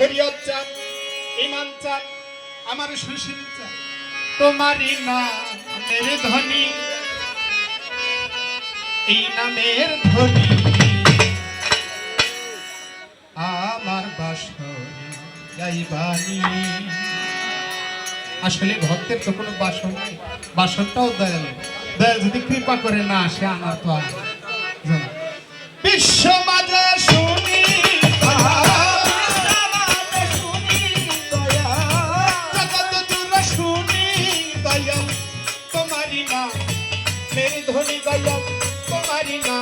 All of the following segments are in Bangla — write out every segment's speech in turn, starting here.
শরীয়ত চান, ঈমান চান, আমার সুশীল চান, তোমারই নামের ধ্বনি, এই নামের ধ্বনি আমার বাসরে গাইবানি। আসলে ভক্তের তো কোনো বাসন নাই, বাসনটাও দয়াল, দয়াল যদি কৃপা করে না আসে আমার তো আর বিশ্ব মাঝে শুনি জগৎ জুড়ে শুনি দয়াল তোমারি না মেরে ধ্বনি, দয়াল তোমারি না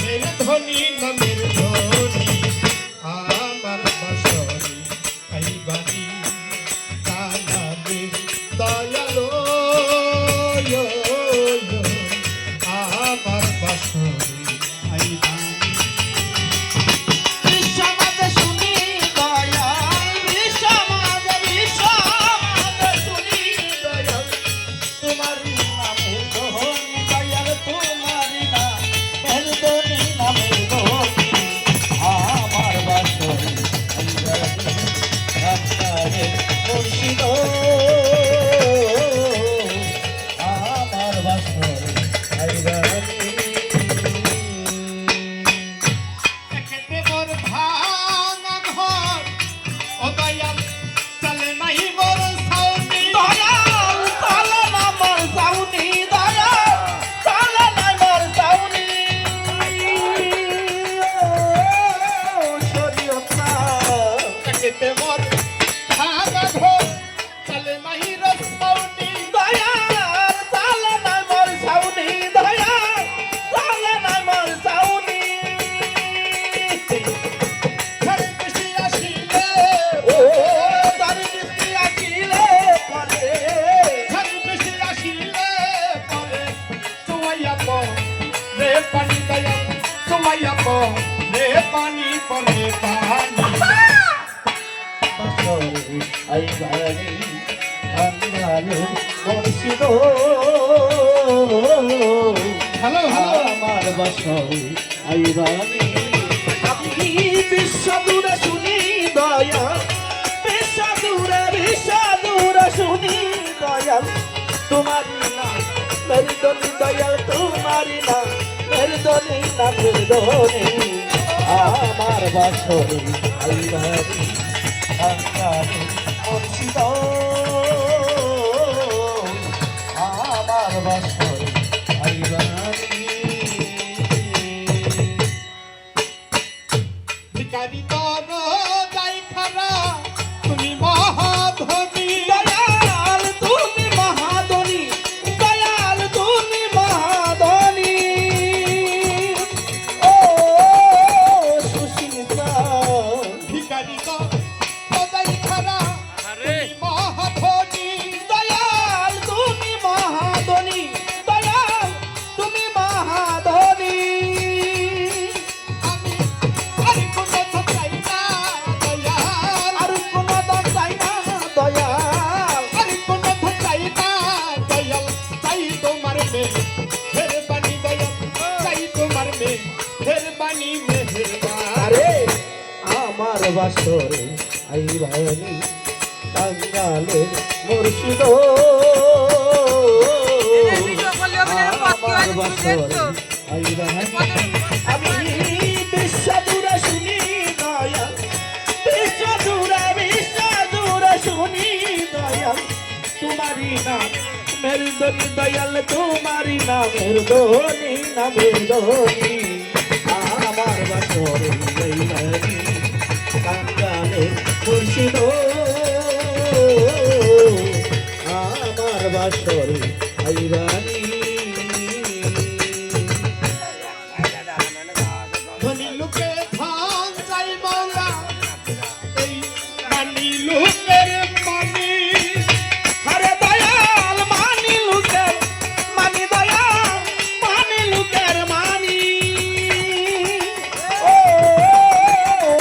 মেরে ধ্বনি, নামের ধ্বনি আমার বাসরে গাইবানি। দয়ালো আমার বাসরে আইবানি। বিশ্বমাতে শুনি দয়াল, বিশ্বমাতে শুনি দয়াল, তোমারি নামের ধ্বনি, দয়াল তোমারি নামের ধ্বনি, নামের ধ্বনি আমার বাসরে আইবানি। মুর্শিদ আমার বাসরে আইবানি। একেতে মোর ভাঙা ঘর ও দয়াল চলে নাই মোর সাউনি, দয়াল চলে না মোর সাউনি, দয়াল চলে না মোর সাউনি। শরীয়ত না একেতে মোর ভাঙা ঘর চলে নাই রে সাউনি, দয়াল চলে না মোর সাউনি, দয়াল চলে না মোর সাউনি। ঝড় বৃষ্টি আসিলে ও তারি বৃষ্টি আসিলে পরে, ঝড় বৃষ্টি আসিলে পরে চুয়াইয়া রে পানি দয়াল চুয়াইয়া রে পানি পরে পানি। বাসরে আইবানি আঙ্গালে মুর্শিদ হ্যালো হ্যালো আমার বাসরে আইবানি। আমি বিশ্ব দূরে শুনি দয়াল, বিশ্ব দূরে শুনি দয়াল, তোমারি নাম মেরি দনি, দয়াল তোমারি নাম মেরি দনি, নামের ধ্বনি আমার বাসরে আইবানি। আঙ্গালে মুর্শিদ আমার বাসরে আইবানি। ভিখারি তোর যাই খারা তুমি মহাধনী, দয়াল তুমি মহাধনী, দয়াল তুমি মহাধনী। ও সুশীলতা ভিখারি তোর যাই খারা তুমি মহাধনী, দয়াল তুমি মহাধনী, দয়াল তুমি মহাধনী। আমি আর কোনো তো চাই না দয়াল, আর কোনো দাম চাই না দয়াল, আর কোনো তো চাই না দয়াল, চাই তোমার মেহরবানি দয়াল, চাই তোমার মেহরবানি মেহরবানি। আরে আমার বাসরে আইবানি টাঙ্গালে মুর্শিদ আমার বাসরে আইবানি। আমি বিশ্ব দূরে শুনি দয়াল, বিশ্ব দূরে শুনি দয়াল, তোমারি নাম মেরি দনি, দয়াল তোমারি নামের ধ্বনি, নামের ধ্বনি আমার বাসরে আইবানি টাঙ্গালে মুর্শিদ আমার বাসরে আইবানি। ধনী লোকে ধন চাই মাওলা, এই মানি লোকের মানি, আরে দয়াল মানি লুকের মানি, দয়াল মানি লুকের মানি। ও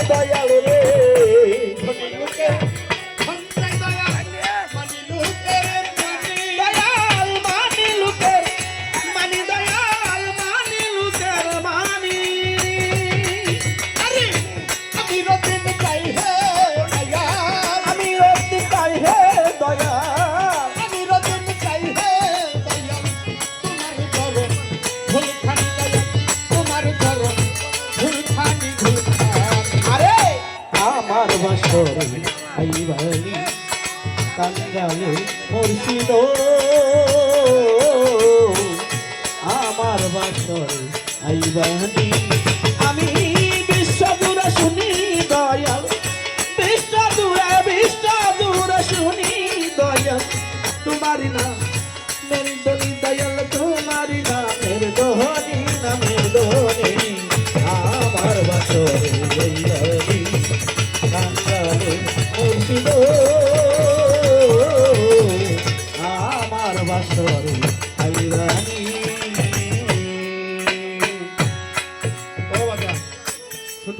দয়াল রে ধনী লোকে ধন চাই দয়াল, মানি লোকের মানি, দয়াল মানি লুকের বাসরে আইবানি কাঙ্গালে মুর্শিদ আমার বাসরে আইবানি আমি বিশ্বজুড়ে শুনি দয়াল বিশ্বজুড়ে শুনি দয়াল তোমারি না মেরি দনি দয়াল তোমারি না মের দোহনি না মের দোহনি আমার বাসরে আইবানি কাঙ্গালে মুর্শিদ আমার বাসরে আইবানি ও বাবা ছোট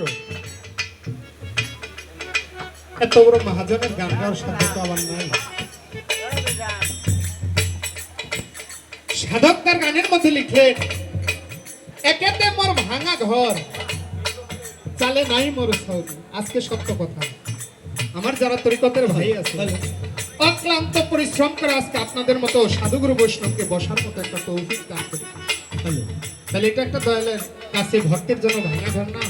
এত বড় মহাজনের গান গাওয়ার সাধ্য তো আমার নাই। সাধক তার গানের মধ্যে লিখলেন একেতে মোর ভাঙা ঘর চালে নাই মোর সৌদি। আজকে সত্য কথা, আমার যারা তরিকতের ভাই আছে অক্লান্ত পরিশ্রম করে আজকে আপনাদের মতো সাধুগুরু বৈষ্ণবকে বসার মতো একটা তৌফিক দান করে। তাহলে এটা একটা দয়ালের কাছে ভক্তের জন্য ভাঙা ঘর না?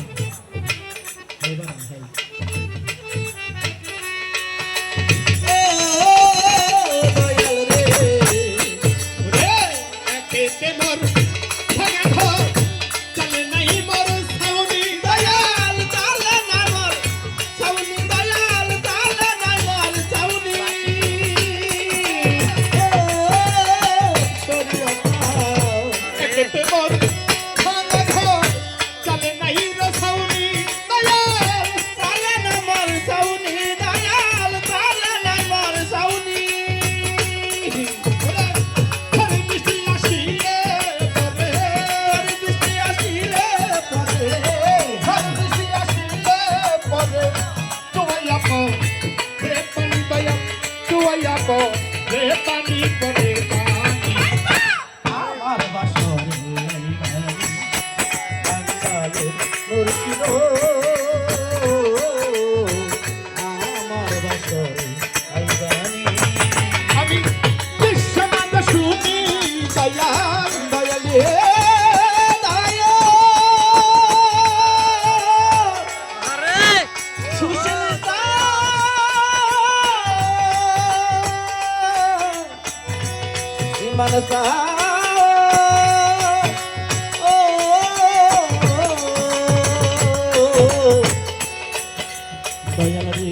আমার বাসরে কাঙ্গালে মুর্শিদ আমার বাসরে আইবানি আমি বিশ্বনাথ শুনি দয়াল দয়ালে সুশীলতা ইমানতা দয়াল রে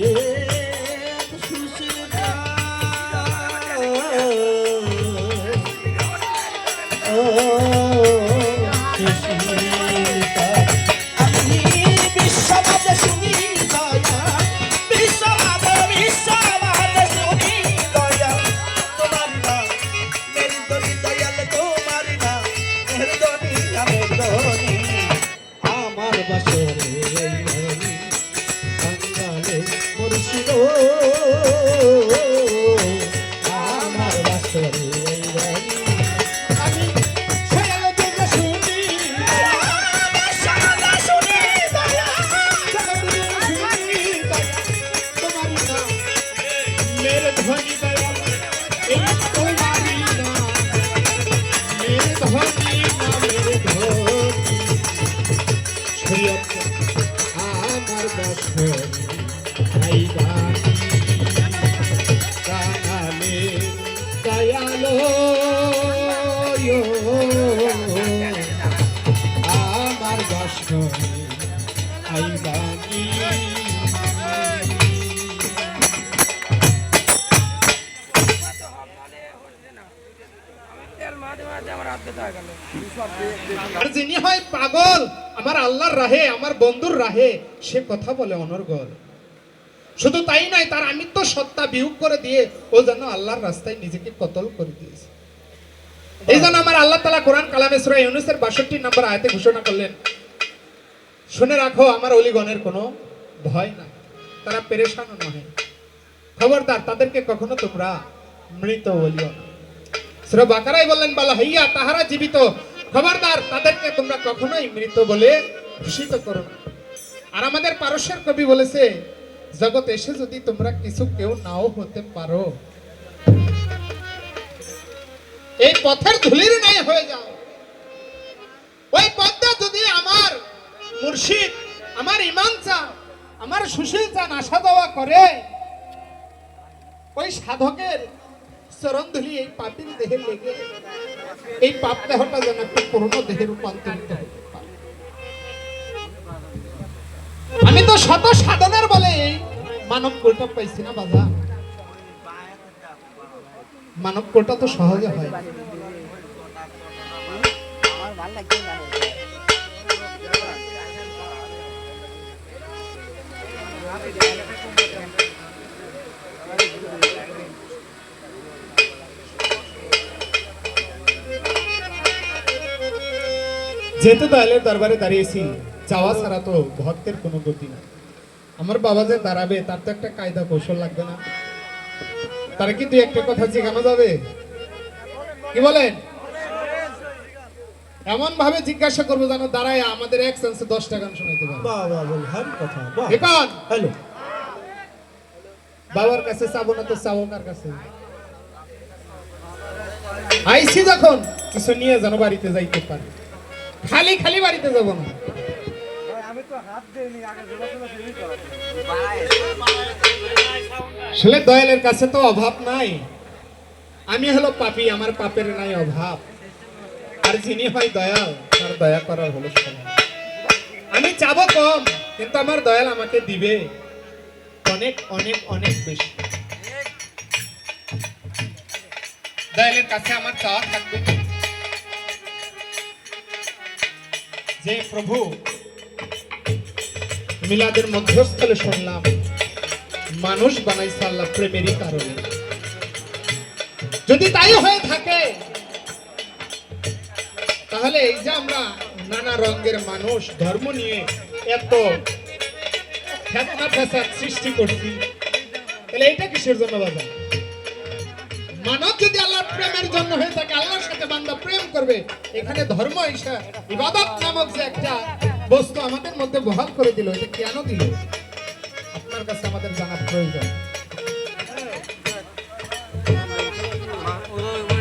সুশীলতা সুশীলতা আমি বিশ্ববাদে শুনি দয়া বিশ্ববাদে শুনি দয়া তোমার না মেরি দনি দয়াল তোমার না মের দনি আমার দনি আমার বাসরে আইবানি কাঙ্গালে মুর্শিদ আমার বাসরে আইবানি আমি ছেলে দেখে শুনি তোমারি না মেরে ধ্বনি দয়াল এই তোমারি না মেরে ধ্বনি না মেরে ধ্বনি শরীয়ত আমার বাসরে আইবানি কাঙালে দয়ালো আমার বাসরে আইবানি আর যিনি হয় পাগল আমার আল্লাহর রাহে আমার বন্ধুর রাহে সে কথা বলে অনর্গল। শুধু তাই নয়, তার আমিত্ব সত্তা বিয়োগ করে দিয়ে ও যেন আল্লাহর রাস্তায় নিজেকে কতল করে দিয়েছে। এই জন্য আমার আল্লাহ তাআলা কোরআন কালামে সূরা ইউনূসের 62 নম্বর আয়াতে ঘোষণা করলেন, শুনে রাখো আমার ওলিগণের কোনো ভয় নাই, তারা পেরেশান নয়, খবরদার তাদেরকে কখনো তোমরা মৃত বলিও না। সূরা বাকারায় বললেন বালা হাইয়া, তাহারা জীবিত, খবরদার তাদেরকে তোমরা কখনোই মৃত বলে ঘোষিত করো না। আর আমাদের পারস্যের কবি বলেছে, জগৎ এসে যদি তোমরা কিছু কেউ নাও হতে পারো, এই পথের ধুলির নাই হয়ে যাও। ওই পথটা যদি আমার মুর্শিদ, আমার ইমাম সাহেব, আমার সুশীল চান আসা যাওয়া করে, ওই সাধকের চরণ ধুলি এই পাপীর দেহে লেগে এই পাপ দেহটা যেন একটু পুরনো দেহে রূপান্তরিত হতে পারে। আমি তো শত সাধনের বলে এই মানব কোলটা পাইছি না বাবা। মানব কোলটা তো সহজে হয়। যেহেতু দয়ালের দরবারে দাঁড়িয়েছি, যাওয়া ছাড়া তো ভক্তের কোনো গতি না। আমার বাবা যে দাঁড়াবে তার তো একটা কায়দা কৌশল লাগবে না? তারা কি দুই একটা কথা জিজ্ঞানো যাবে? কি বলেন? এমন ভাবে জিজ্ঞাসা করবো যেন দাঁড়ায় আমাদের এক সেন্সে 10টা গান শোনাইতে পারে। বাহ বাহ বল, ভালো কথা। বাহ, এখন হ্যালো, বাবার কাছে চাবো না তো চাবো কার কাছে? আইসি যখন কিছু নিয়ে যেন বাড়িতে যাইতে পারে, খালি খালি বাড়িতে যাব না। আসলে দয়ালের কাছে তো অভাব নাই। আমি হলো পাপী, আমার পাপের নাই অভাব। আর যিনি হয় দয়াল, তার দয়া করার হলো সময়। আমি চাবো কম, কিন্তু আমার দয়াল আমাকে দিবে অনেক অনেক অনেক বেশি। দয়ালের কাছে আমার চাওয়া থাকবে যে প্রভু, মিলাদের মধ্যস্থলে শুনলাম মানুষ বানাইছে আল্লাহ প্রেমেরই কারণে। যদি তাই হয়ে থাকে তাহলে এই যে আমরা নানা রঙের মানুষ ধর্ম নিয়ে এত ফেতনা ফেসাদ সৃষ্টি করছি, তাহলে এইটা কিসের জন্য বাবা? মানব যদি আল্লাহর প্রেমের জন্য হয়ে থাকে, আল্লাহর সাথে বান্দা প্রেম করবে, এখানে ধর্ম ঈশা ইবাদত নামক যে একটা বস্তু আমাদের মধ্যে বহাল করে দিল, এটা কেন দিল? আপনার কাছে আমাদের জানা প্রয়োজন।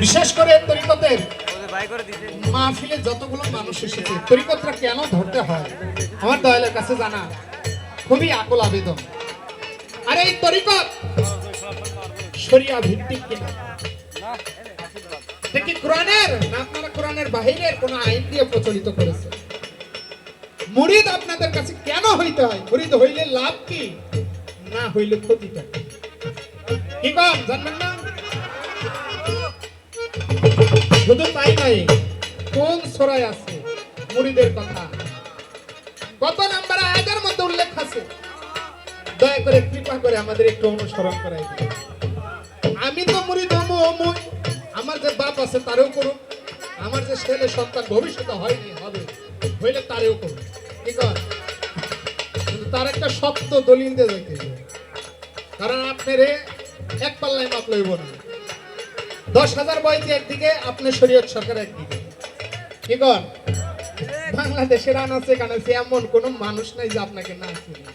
বিশেষ করে তরিকতের মাহফিলে যতগুলো মানুষ এসেছে, তরিকতরা কেন ধরতে হয় আমার দয়ালের কাছে জানা খুবই আকুল আবেদন। আর এই তরিকত শরিয়া ভিত্তিক কিনা, দেখি কোরআনের না আপনারা কোরআনের বাহিরের কোন আইন দিয়ে প্রচলিত করেছে? মুরিদ আপনাদের কাছে কেন হইতে হয়? মুরিদ হইলে লাভ কি, না হইলে ক্ষতিটা কি কম জানবেন না? শুধু তাই নাই, কোন সূরায় আছে মুরিদের কথা, কত নাম্বার আয়াতের মধ্যে উল্লেখ আছে? দয়া করে কৃপা করে আমাদের একটু অনুসরণ করাই দিন। আমি তো মুরিদ হবো, আমার যে বাপ আছে তারেও করুক, আমার যে ছেলে সন্তান ভবিষ্যতে হয়নি হবে, হইলে তারেও করুক। কি কর? কিন্তু তার একটা শক্ত দলিল দিয়ে যাইতে হবে, কারণ আপনার এক পাল্লায় মাপ লইব না। 10,000 বয়সী একদিকে, আপনি শরীয়ত সরকার একদিকে। কি কর? বাংলাদেশের আনাচে কানাচে এমন কোন মানুষ নাই যে আপনাকে না চিনে।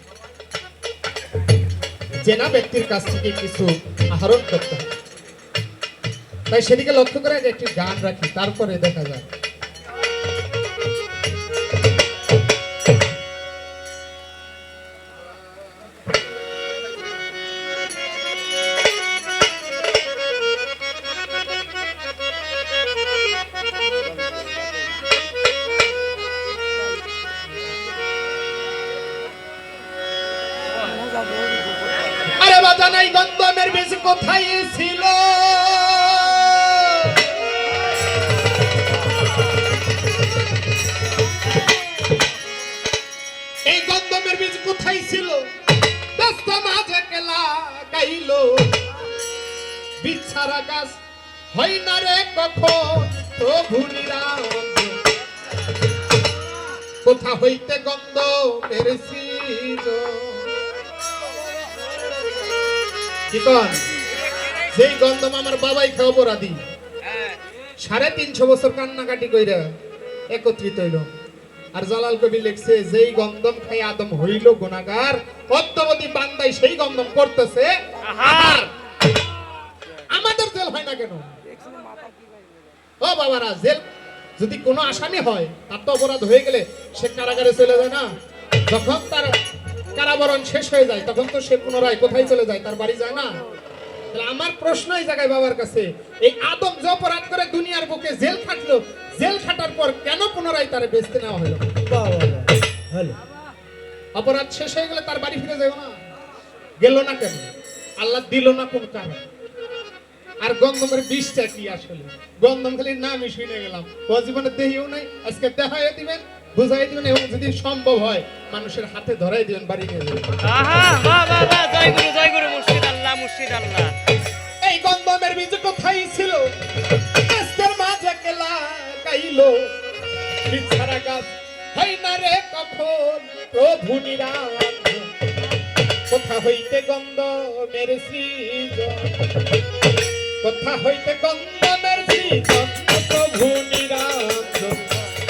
জেনা ব্যক্তির কাছ থেকে কিছু আহরণ করতে হবে, তাই সেদিকে লক্ষ্য করে একটি গান রাখি, তারপরে দেখা যায়। আরে বাজান, এই গন্ধমের বীজ কোথায় ছিল? এই গন্ধমের বীজ কোথায় ছিল? ব্যস্ত মাঝে কেলা গাইল, বিছারা গাছ হয় না রে কখন প্রভু নিরঞ্জন। কোথা হইতে গন্ধ মেরেছিল? কি কন? যেই গন্ধম আমার বাবাই খাওয়া অপরাধী, 350 বছর কান্নাকাটি কইরা একত্রিত হইল। আর জালাল কবি লিখছে, যেই গন্ধম খাই আদম হইল গুনাহগার, পদ্মবতী বান্দাই সেই গন্ধম করতেছে আহার। আমাদের জেল হয় না কেন? ও বাবারা, জেল যদি কোনো আসামি হয়, তার তো অপরাধ হয়ে গেলে সে কারাগারে চলে যায় না? যখন তার কারাবরণ শেষ হয়ে যায় তখন তো সে পুনরায় কোথায় চলে যায়, তার বাড়ি যায় না। তাহলে আমার প্রশ্ন এই জায়গায় বাবার কাছে, এই আদম যে অপরাধ করে দুনিয়ার বুকে জেল খাটলো, জেল খাটার পর কেন পুনরায় তারে বেচতে নেওয়া হলো? হ্যালো অপরাধ শেষ হয়ে গেলে তার বাড়ি ফিরে যাবে না, গেল না কেন? আল্লাহ দিল না কোন কারণ? আর গন্ধমের বিষটা কি আসলে? গন্ধম খালি নামই শুনে গেলাম, ও জীবনে দেহিও নাই, আজকে দেখাই দিবেন, বুঝাই দিবেন, এবং যদি সম্ভব হয় মানুষের হাতে ধরাই দিবেন, বাড়ি নিয়ে যাবেন। আহা বাহ বাহ বাহ, জয় গুরু মুর্শিদ আল্লাহ, মুর্শিদ আল্লাহ। এই গন্ধমের বীজ কোথায় ছিল? গাছের মাঝে কেলা গাইলো, বিছারা গাছ হয় না রে কখন প্রভু নিরঞ্জন। কোথা হইতে গন্ধমের সৃজন, কোথা হইতে গন্ধমের সৃজন প্রভু নিরঞ্জন,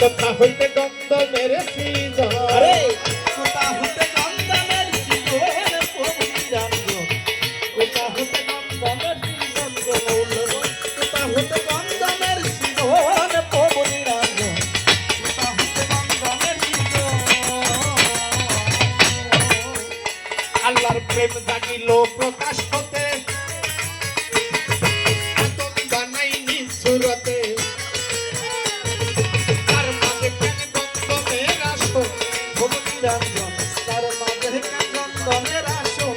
কোথা হইতে গন্ধমের সৃজন। আরে কোথা হতে গন্ধমের সৃজন প্রভু নিরঞ্জন, কোথা হতে গন্ধমের সৃজন গো মৌলগো, কোথা হতে গন্ধমের সৃজন প্রভু নিরঞ্জন, কোথা হতে গন্ধমের সৃজন। আল্লাহর প্রেম জাগিল প্রকাশ হতে, আদম বানাইনি সুরতে, তার মাঝে কেন গন্ধমের আসন প্রভু নিরঞ্জন তার মাঝে গন্ধমের আসন,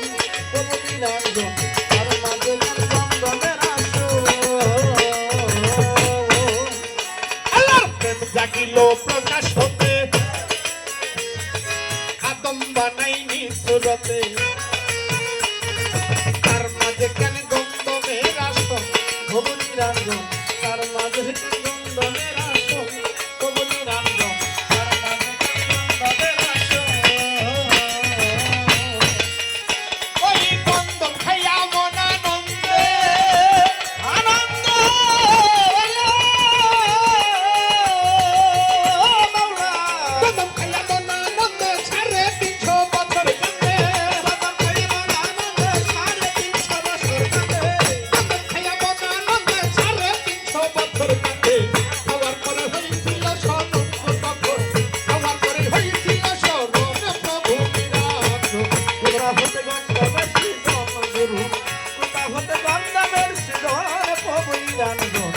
প্রভু নিরঞ্জন তার মাঝে গন্ধমের আসন। আল্লাহর প্রেম জাগিল প্রকাশ হতে, আদম বানাইনি সুরতে, তার মাঝে কেন গন্ধমের আসন প্রভু নিরঞ্জন তার মাঝে গন্ধমের আসন, প্রভু নিরঞ্জন তার মাঝে গন্ধমের আসন। ওই গন্ধম খাইয়া মন আনন্দে, আনন্দ মাওলা গন্ধম খাইয়া মন আনন্দে, 350 বছর কাটে, বাবার খাইবা আনন্দ 350 বছর কাটে, গন্ধম খাইয়া মন আনন্দে 350 বছর কাটে। খাওয়ার পরে হয়েছিল স্মরণ তখন, খাওয়ার পরে হয়েছিল স্মরণ প্রভু নিরঞ্জন। কোথা হতে গন্ধমের সৃজন গুরু, কোথা হতে গন্ধমের সৃজন প্রভু নিরঞ্জন,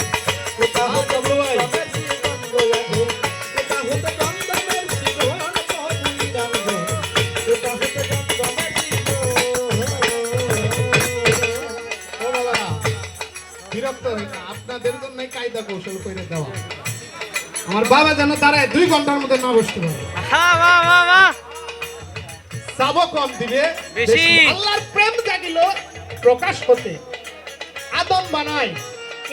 কোথা হতে গন্ধমের সৃজন গুরু, কোথা হতে গন্ধমের সৃজন প্রভু নিরঞ্জন, কোথা হতে গন্ধমের সৃজন। ও বাবা, বিরক্ত হই না, আপনাদের জন্যই কায়দা কৌশল করে দেওয়া। আমার বাবা যেন দাঁড়ায় 2 ঘন্টার মধ্যে না বসতে পারে, আহা বাহ বাহ বাহ, চাবো কম দিবে বেশি। আল্লাহর প্রেম জাগিল প্রকাশ হতে, আদম বানাই,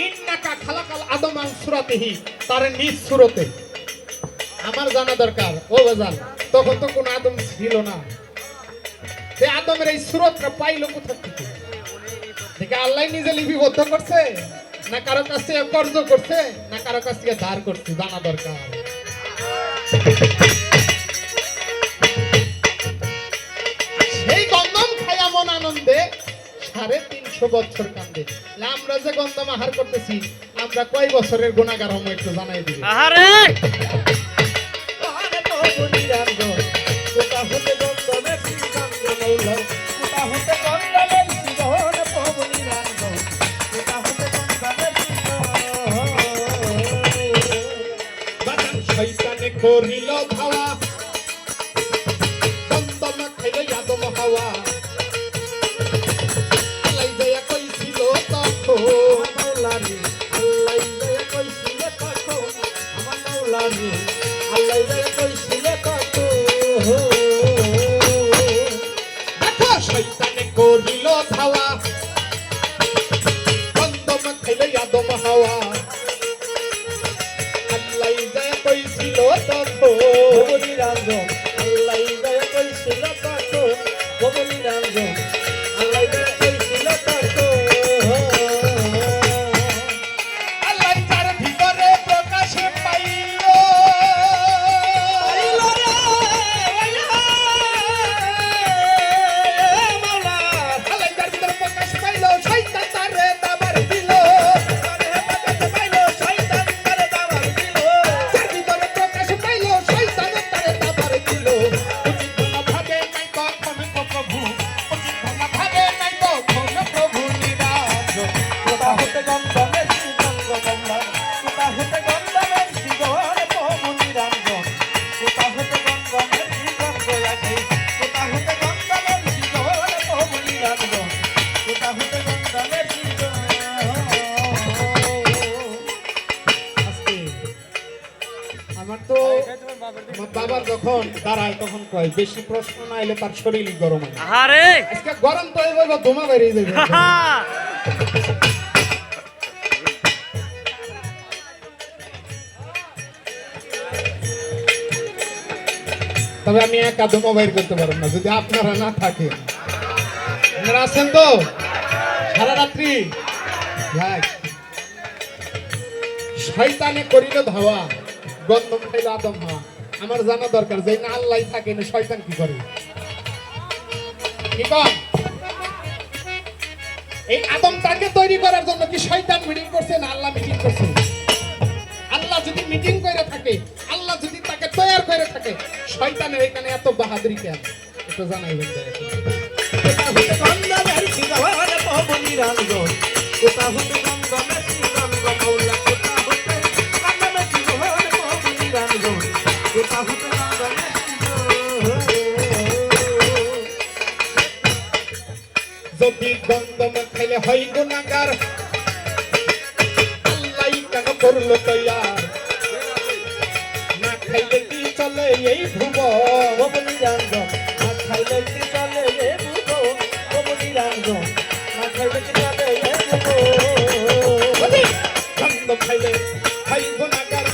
ইন্নাকা খালাকাল আদম আন সুরাতিহি, তার নিজ সুরতে। আমার জানা দরকার ও বাজান, তখন তো কোন আদম ছিল না, সে আদমের এই সুরতটা পাইলো কোথা থেকে? দেখে আল্লাহ নিজে লিপিবদ্ধ করছে, না কারো কাছ থেকে কর্জ করছে, না কারো কাছ থেকে ধার করছে, জানা দরকার। সেই গন্ধম খায়া মন আনন্দে 350 বছর কান্দে। না, আমরা যে গন্ধম আহার করতেছি, আমরা কয় বছরের গুনাহগার হবো একটু জানাই দিবে। আহারে আরে প্রভু নিরঞ্জন, কোথা হতে গন্ধমের সৃজন মৌলা, কোথা হতে গন্ধমের সৃজন প্রভু নিরঞ্জন, কোথা হতে গন্ধমের সৃজন। বাজান শয়তানে করিল ধাওয়া, গন্ধম খাইল আদম হাওয়া, আল্লাহ যাইয়া কইছিল তখন, মাওলানি আল্লাহ দয়া কইছিল তখন, আমার মাওলানি আল্লাহ দয়া কইছিল তখন। দেখো শয়তানে করিল ধাওয়া, গন্ধম খাইল আদম হাওয়া, আল্লাহ যাইয়া কইছিল তখন। প্রভু নিরঞ্জন আল্লাহ দয়া কইছিল তখন, প্রভু নিরঞ্জন আল্লাহ দয়া কইছিল তখন। আল্লাহ তার ভিতরে প্রকাশে পাইল, আইলো রে, আইলো মাওলা, আল্লাহ তার ভিতরে প্রকাশে পাইল, শয়তান তারে দাবার দিল, আরে বাগাতে পাইলো শয়তান তারে দাবার দিল, তার ভিতরে প্রকাশে পাইল, শয়তান তারে দাবার দিল। আমার তো আমার বাবার যখন দাঁড়ায় তখন কয় বেশি প্রশ্ন না এলে তার শরীরই গরম হয় আরে আজকে গরম তো এবার দমা বেরিয়ে যাবে তবে আমি একা দমা বাইর করতে পারবো না যদি আপনারা না থাকেন আপনারা আছেন তো সারা রাত্রি যাক। শয়তানে করিল ধাওয়া গন্ধম খাইল আদম হওয়া আমার জানা দরকার যে না আল্লাহ থাকে না শয়তান কি করে কি কর এই আদম তাকে তৈরি করার জন্য কি শয়তান মিটিং করছে না আল্লাহ মিটিং করছে আল্লাহ যদি মিটিং করে থাকে আল্লাহ যদি তাকে তৈরি করে থাকে শয়তানের এখানে এত বাহাদুরি কেন এটা জানাই হতে কোথা হতে গন্ধমের শিরোর পবনি রাঞ্জন কোথা হতে গন্ধমের শিরোর মৌলা কোথা হতে গন্ধমের শিরোর পবনি রাঞ্জন কোথা হতে গন্ধমের যদি গন্ধম খাইলে হয় গুনাহগার আল্লাহ কেন করলো তৈয়ার না খাইলে কি চলে এই ভুবন পবনি রাঞ্জন না খাইলে কি চলে এ বুঝো পবনি রাঞ্জন না খাইলে কি চলে এ বুঝো গন্ধম খাইলে হয় গুনাহগার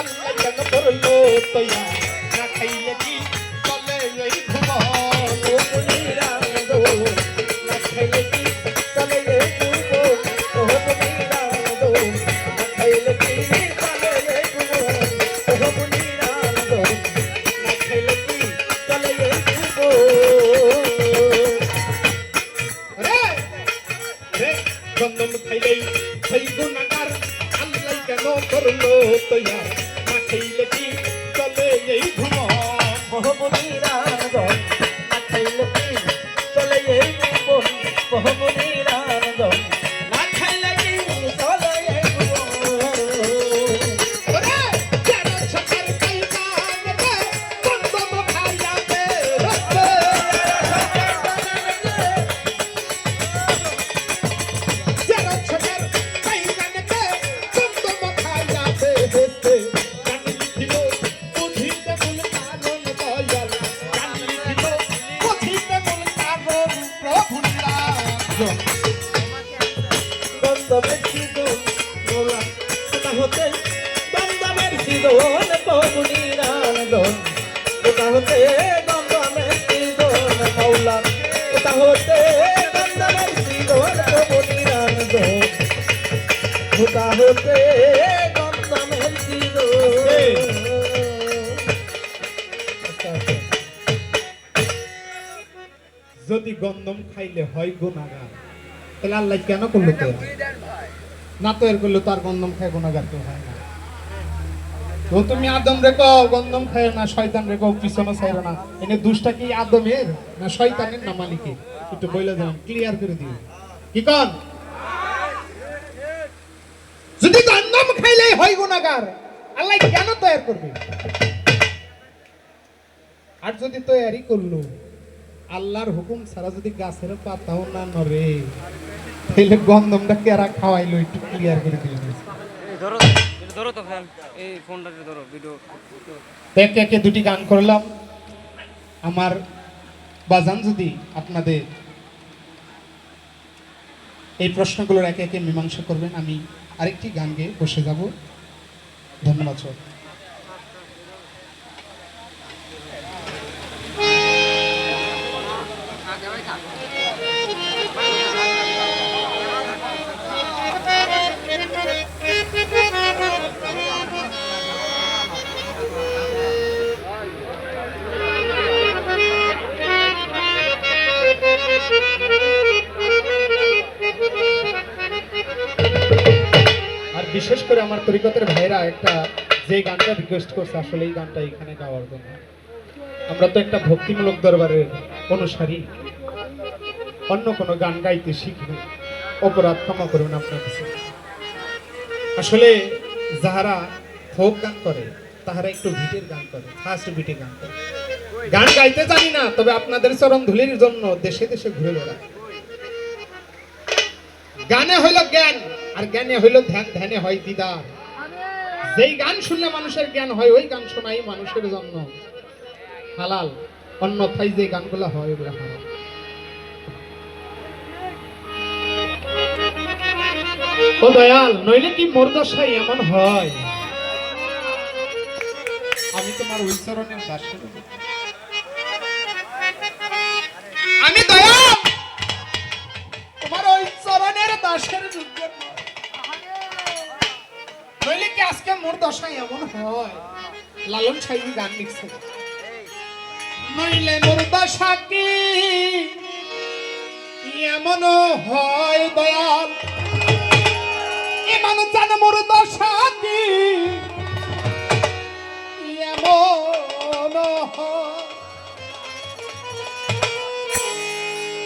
আল্লাহ কেন করলো তৈয়ার না খাইলে কি চলে এই ভুবন পবনি রাঞ্জন না খাইলে কি চলে এ বুঝো পবনি রাঞ্জন না খাইলে কি চলে এ বুঝো পবনি রাঞ্জন না খাইলে কি চলে এ বুঝো রে রে গন্ধম খাইলেই হয় গুনাহগার আল্লাহ কেন করলো তৈয়ার না খাইলে কি চলে এই ভুবন পবনি রাঞ্জন না খাইলে কি চলে এ বুঝো পবনি রাঞ্জন না খাইলে কি চলে এ বুঝো ওরে যারা সকার কাইতা রে গন্ধম খাইয়াতে যারা সকার কাইতা রে গন্ধম খাইয়াতে হেসে জানি লিখিল বুঝিতে মূল কারণ দয়াল জানি লিখিল বুঝিতে মূল কারণ প্রভু নিরাজন গন্ধমের সিঁদুর গোলা কোথা হতে গন্ধমের সিঁদুর পবনি রাঞ্জন কোথা হতে গন্ধমের সিঁদুর মৌলা কোথা হতে গন্ধমের সিঁদুর পবনি রাঞ্জন কোথা হতে গন্ধমের সিঁদুর যদি গন্ধম খাইলে হয় গুনাহগার তাহলে আল্লাহ কেন করলো তো না তো এর করলে তো আর গন্ধম খায় গুনাহগার তো হয় না তো তুমি আদম রেখো গন্ধম খায় না শয়তান রেখো পিছনে ছাইরো না এনে দুষ্টা কি আদমের না শয়তানের না মালিকের একটু বলে দিলাম ক্লিয়ার করে দিও কি কন যদি গন্ধম খাইলে হয় গুনাহগার আল্লাহ কেন তৈরি করবে আর যদি তৈরি করলো আল্লাহর হুকুম ছাড়া যদি গাছের পাতাও না নড়ে তাহলে গন্ধমটা কেরা খাওয়াইলো একটু ক্লিয়ার করে দিল এই ধরো এটা ধরো তো ফ্যান এই ফোনটা ধরো ভিডিও একে একে দুটি গান করলাম আমার বাজান যদি আপনাদের এই প্রশ্নগুলোর একে একে মীমাংসা করবেন আমি আরেকটি গান গেয়ে বসে যাব ধন্যবাদ স্যার আর বিশেষ করে আমার তরিকতের ভাইরা একটা যে গানটা রিকোয়েস্ট করছে আসলে এই গানটা এখানে গাওয়ার জন্য আমরা তো একটা ভক্তিমূলক দরবারের অনুসারী অন্য কোনো গান গাইতে শিখবে অপরাধ ক্ষমা করবেন আপনার কাছে আসলে যাহারা ফোক গান করে তাহারা একটু ভিটের গান করে ফার্স্ট বিটে গান করে গান গাইতে জানি না তবে আপনাদের চরণ ধুলির জন্য দেশে দেশে ঘুরে বেড়ায় গানে হইল জ্ঞান আর জ্ঞানে হইল ধ্যান ধ্যানে হয় দিদার যেই গান শুনলে মানুষের জ্ঞান হয় ওই গান শোনাই মানুষের জন্য হালাল, অন্যথায় যে গানগুলো হয় ওগুলো হারাম। ও দয়াল, নইলে কি মোর দশাই এমন হয়? আমি তোমার ওই চরণের দাসের, আমি দয়াল তোমার ওই চরণের দাসের যোগ্য নয়। নইলে কি আজকে মোর দশাই এমন হয়? লালন সাহেব গান লিখছে, নইলে মোর দশা কি এমন হয় দয়াল, এমন জান মোর দশা কি এমন হয়।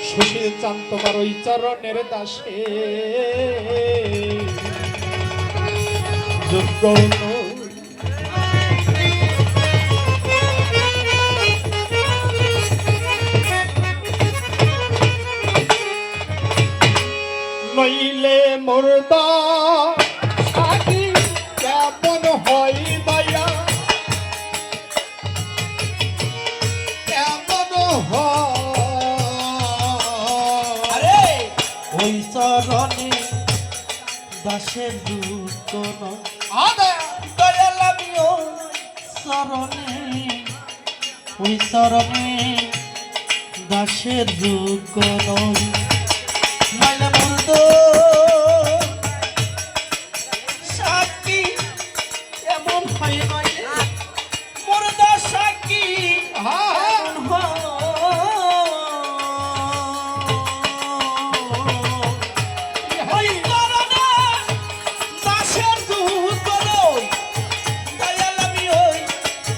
সুশীল চান তোমার ওই চরণের দাসে যোগ্য নয়। নইলে মোর দশা কি কেমন হয় দয়া, কেমন হয়। ওই চরণে দাসের দুঃখ দয়াল আমিও চরণে, ওই চরণে দাসের দুঃখ নইলে মূর্ত সাক্ষী এমন হয় নইলে মূর্ত সাক্ষী এমন হয়। ওই চরণে দাসের দুঃখ দয়াল আমি ওই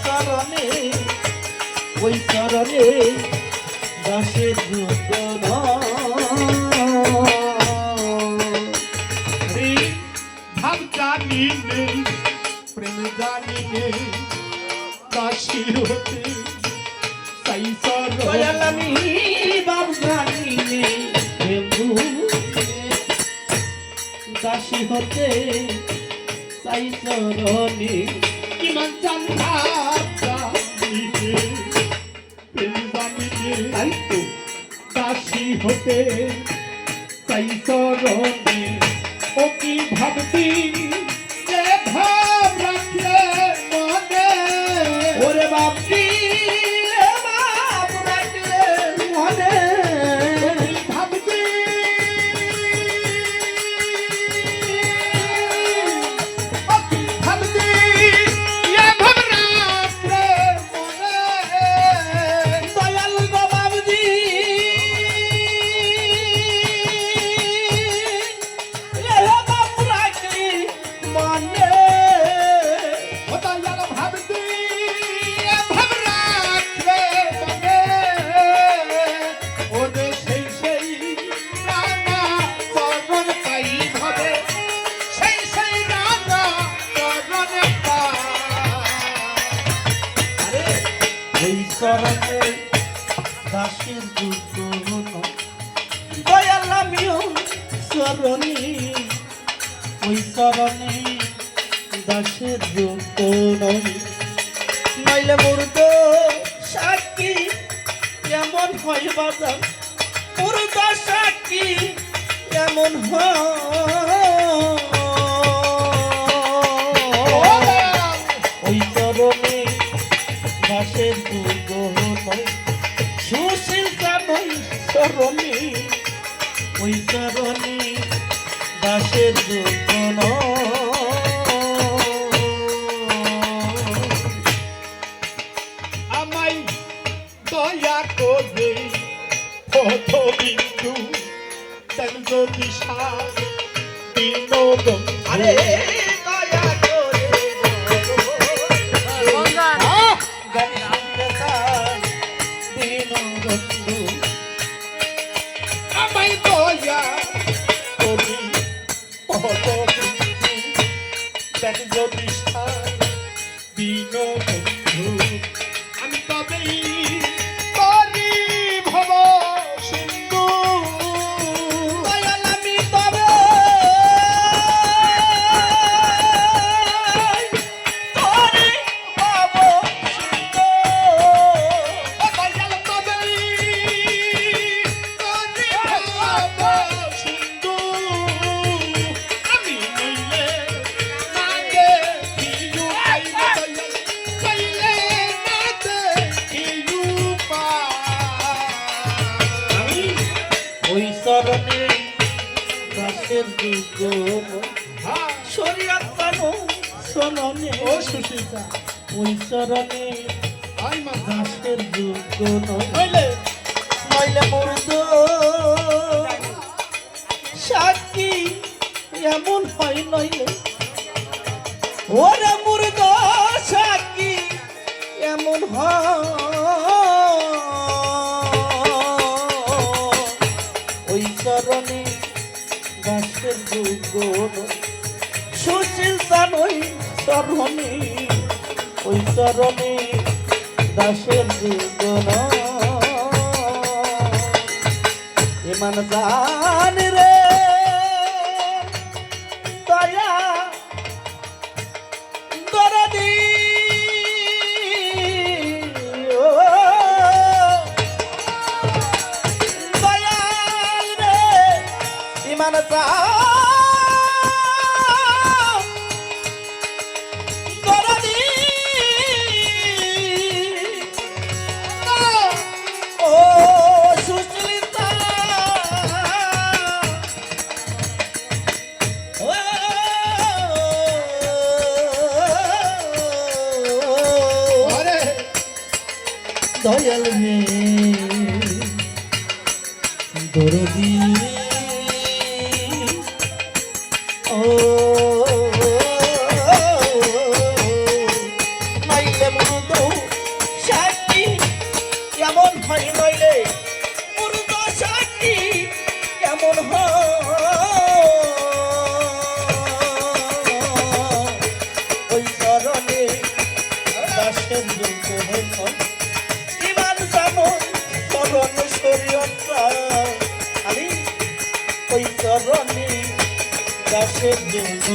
চরণে, ওই চরণে দাসের দুঃখ ভাব জানি নেই, প্রেম জানি নেই, দাসী হতে চাই চরণ। দয়াল আমি বাপ জানি বন্ধু দাসী হতে চাই চরণে। ইমান চান ভাব জানি নেই, প্রেম জানি নেই, তাই তো দাসী হতে চাই চরণে। ও কি ভাবতি যে ভাব রাখলে মনে, ওরে বাপটি বাপ রাখলে মনে। ভাবতি ও কি ভাবতি এ ভাব রাখলে মনে। দয়াল গো বাবজি বাপ রাখলি মনে। ও দয়াল ভাবতি এ ভাব রাখলে মনে। ওরে সেই সেই রানা চরণ পাই ভাবে, সেই সেই রানা চরণ পাই। আরে ওই চরণে দাসের দুঃখ দয়াল আমিও চরণে, ওই চরণে দাসের দুঃখ নইলে মূর্ত সাক্ষী কেমন হয় বাজার, মূর্ত সাক্ষী কেমন হয়। ওই চরণে দাসের দুর্গ নয়, সুশীল কানই চরণে, ওই চরণে দাসের দুর্গ আমায় দয়া করে পথ বিন্দু তেন্দ্র দিশা দিন বন্ধু। আরে দয়া করে বঙ্গান গান শুনতে চাই দিন বন্ধু। আমায় দয়া করি পথ বিন্দু তেন্দ্র দিশা দিন বন্ধু। আমি তবেই করি ভব সিন্ধু। দয়াল আমি তবে শরণে ও সুশীলতা ওই চরণে আই মা দাসের যোগ্য নয় হইলে নইলে মুর্দ সাক্ষী এমন হয় নইলে ওরে মুর্দ সাক্ষী এমন হয় ওই চরণে দাসের যোগ্য নয় সুশীল তানই চরণে ওই চরণে দাসের যোগ্য নয় ইমান জান রে দয়া দরদি ও দয়াল রে ইমান জান দরদি ও সুচলিতা ও আরে দয়াল রে দরদি ও নাইলে মুরুদ সাক্ষী কেমন হয় নইলে মুরুদ সাক্ষী কেমন হয় ওই চরণে দাসের যোগ্য হয় ইমান জানো চরণ শরীয়তা আমি ওই চরণে দাসের যোগ্য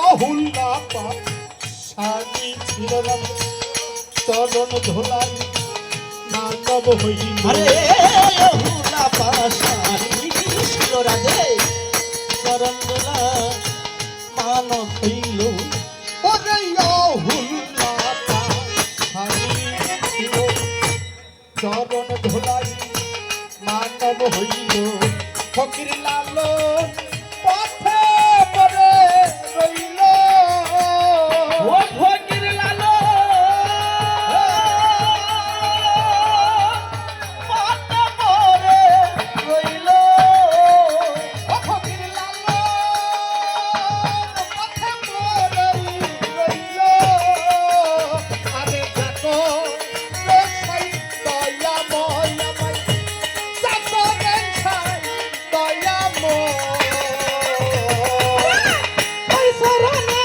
অহুল্লা পা সানি ছিল না চরণ ধোলাই মানব হইল আরে হুলা পাশানি ছিল রাধে চরণ দোলা মানব হইল ওরে অহুল্লা পা সানি ছিল চরণ ধোলাই মানব হইল ফকির লালন পথে পরে রইল ও ফকির লালো পাতা পরে রইল ও ফকির লালন পথে পরে রইল আরে দেখো রে সাই দয়াময় আমায় দেখো রে সাই দয়াময় ওই চরণে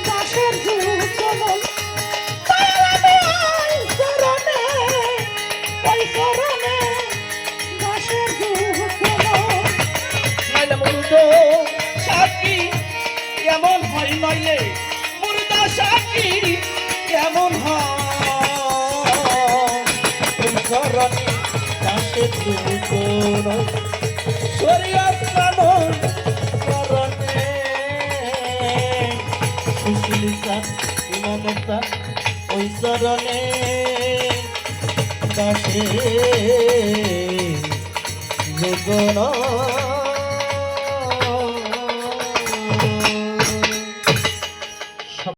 দাসের যোগ্য নয় দয়ালে ওই চরণে দাসের যোগ্য নয় নাইলে মুর্দ সাক্ষী কেমন হয় নইলে মুর্দ সাক্ষী কেমন হয় ওই চরণে দাসের যোগ্য নয় শরীয়ত কানুন চরণে সুশীলতা ইমানতা ওই চরণে দাসে যোগ্য নয়